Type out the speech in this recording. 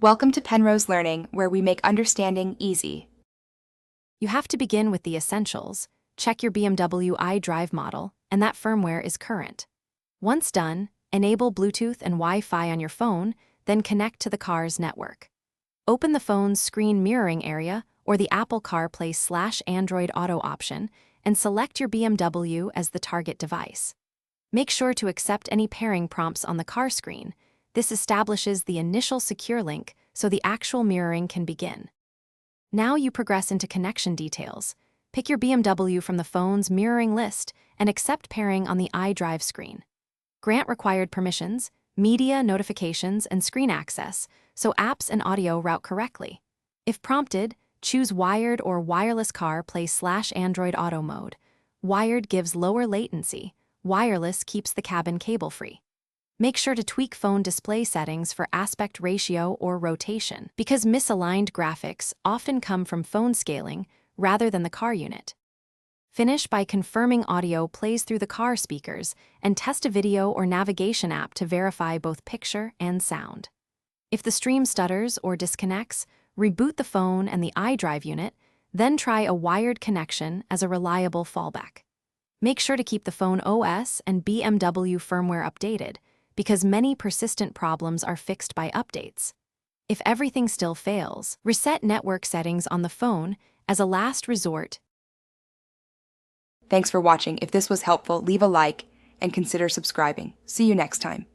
Welcome to Penrose Learning, where we make understanding easy. You have to begin with the essentials. Check your BMW iDrive model, and that firmware is current. Once done, enable Bluetooth and Wi-Fi on your phone, then connect to the car's network. Open the phone's screen mirroring area or the Apple CarPlay/Android Auto option and select your BMW as the target device. Make sure to accept any pairing prompts on the car screen. This establishes the initial secure link so the actual mirroring can begin. Now you progress into connection details. Pick your BMW from the phone's mirroring list and accept pairing on the iDrive screen. Grant required permissions, media notifications, and screen access so apps and audio route correctly. If prompted, choose wired or wireless CarPlay/Android Auto mode. Wired gives lower latency. Wireless keeps the cabin cable-free. Make sure to tweak phone display settings for aspect ratio or rotation, because misaligned graphics often come from phone scaling rather than the car unit. Finish by confirming audio plays through the car speakers and test a video or navigation app to verify both picture and sound. If the stream stutters or disconnects, reboot the phone and the iDrive unit, then try a wired connection as a reliable fallback. Make sure to keep the phone OS and BMW firmware updated, because many persistent problems are fixed by updates. If everything still fails, reset network settings on the phone as a last resort. Thanks for watching. If this was helpful, leave a like and consider subscribing. See you next time.